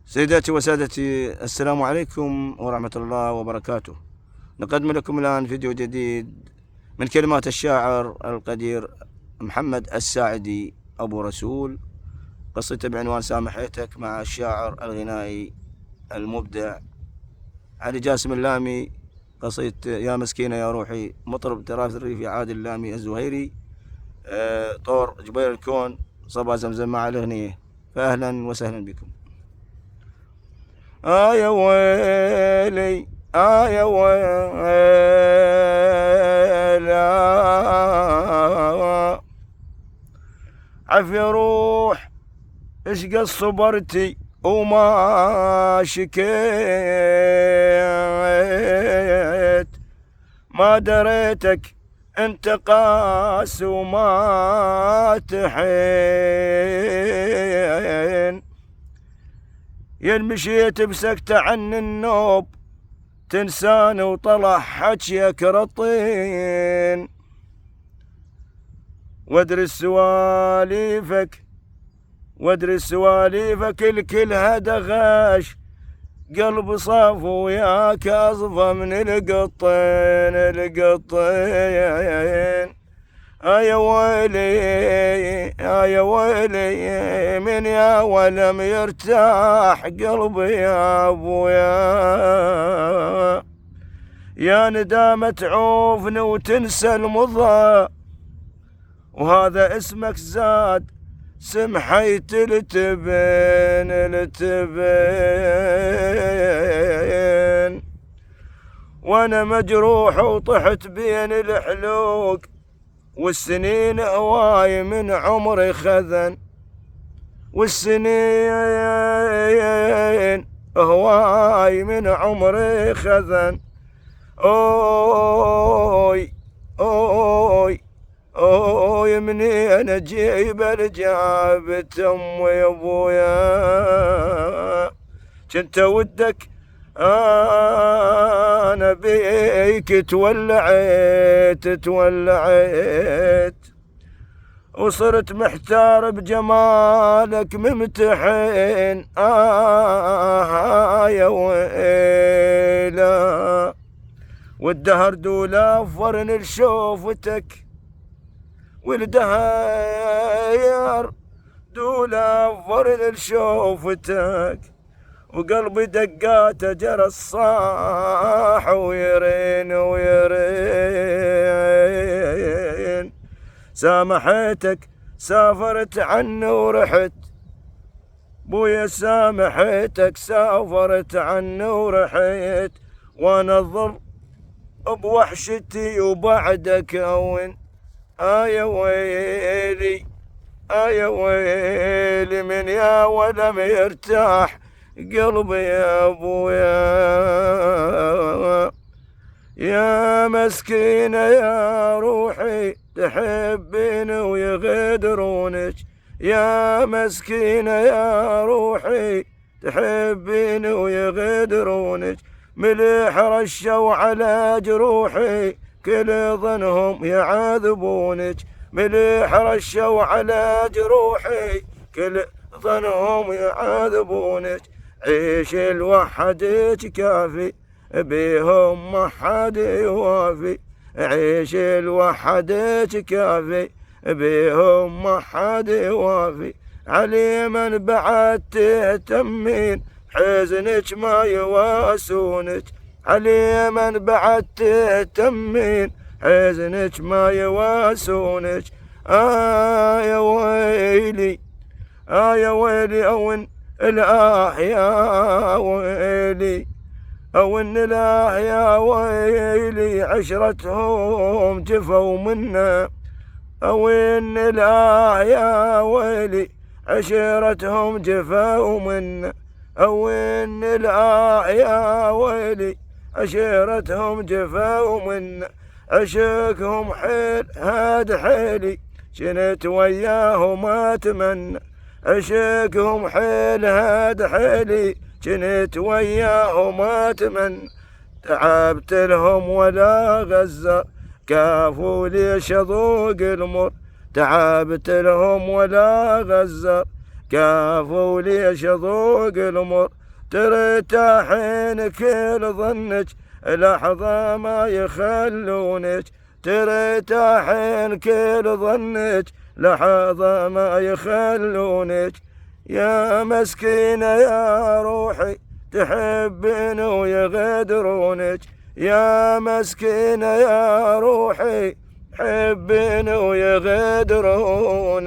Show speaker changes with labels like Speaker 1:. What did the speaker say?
Speaker 1: سيداتي وسادتي، السلام عليكم ورحمة الله وبركاته. نقدم لكم الآن فيديو جديد من كلمات الشاعر القدير محمد الساعدي أبو رسول، قصته بعنوان سامحيتك، مع الشاعر الغنائي المبدع علي جاسم اللامي، قصيدة يا مسكينة يا روحي، مطرب تراث الريفي عادل اللامي الزهيري، طور جبير الكون، صبا زمزم مع الأغنية. فأهلا وسهلا بكم. يا ويلي يا ويلي عفي روح، اش قد صبرتي وما شكيت، ما دريتك انت قاس وما تحين، ين مشيت بسكتة عن النوب تنساني وطلع حجيك رطين، وادري سواليفك الكل هذا غاش، قلب صاف وياك أصفى من القطين. يا ويلي من يا ولم يرتاح قلبي يا ابويا، يا ندامة تعوفني وتنسى المضى، وهذا اسمك زاد سمحيت التبين، وانا مجروح وطحت بين الحلوق، والسنين هواي من عمري خذن، والسنين هواي من عمري خذن. اوي منين اجيب الجابة امي يا ابويا، كنت ودك انا بيك تولعت، وصرت محتار بجمالك ممتحن. يا ويلا، والدهر دولافرن لشوفتك، والدهر دولافرن لشوفتك، وقلبي دقاته جرى الصاح ويرين. سامحيتك سافرت عني ورحت بويا، سامحيتك سافرت عني ورحت، وانا الضر بوحشتي وبعدك هون. يا ويلي من يا ولم يرتاح قلبي يا ابويا، يا مسكينة يا روحي تحبين ويغدرونك، يا مسكينة يا روحي تحبين ويغدرونك، مليح رشوا على جروحي كل ظنهم يعذبونك، مليح رشوا على جروحي كل ظنهم يعذبونك، عيش الوحدك كافي بيهم ما حد يوافي، عيش الوحدك كافي بيهم ما حد يوافي، علي من بعد تهتمين حزنك ما يواسونك، علي من بعد تهتمين حزنك ما يواسونك. يا ويلي يا ويلي أون الآه يا ويلي، أون الآه يا ويلي عشرتهم جفوا منا، أون الآه يا ويلي عشرتهم جفوا منا، أون الآه يا ويلي عشيرتهم جفوا منا، عشقهم حيل هاد حيلي جنت وياهم أتمنى، عشقهم حيل هاد حيلي جنت وياهم أتمنى، تعبت لهم ولا غزر كافوا ليش أذوق المر، تعبت لهم ولا غزر كافوا ليش ذوق الأمور ترتاحين كل ظنك لحظة ما يخلونك ترتاحين كل ظنك لحظة ما يخلونك يا مسكينة يا روحي تحبين ويغدرونك يا مسكينة يا روحي تحبين ويغدرونك.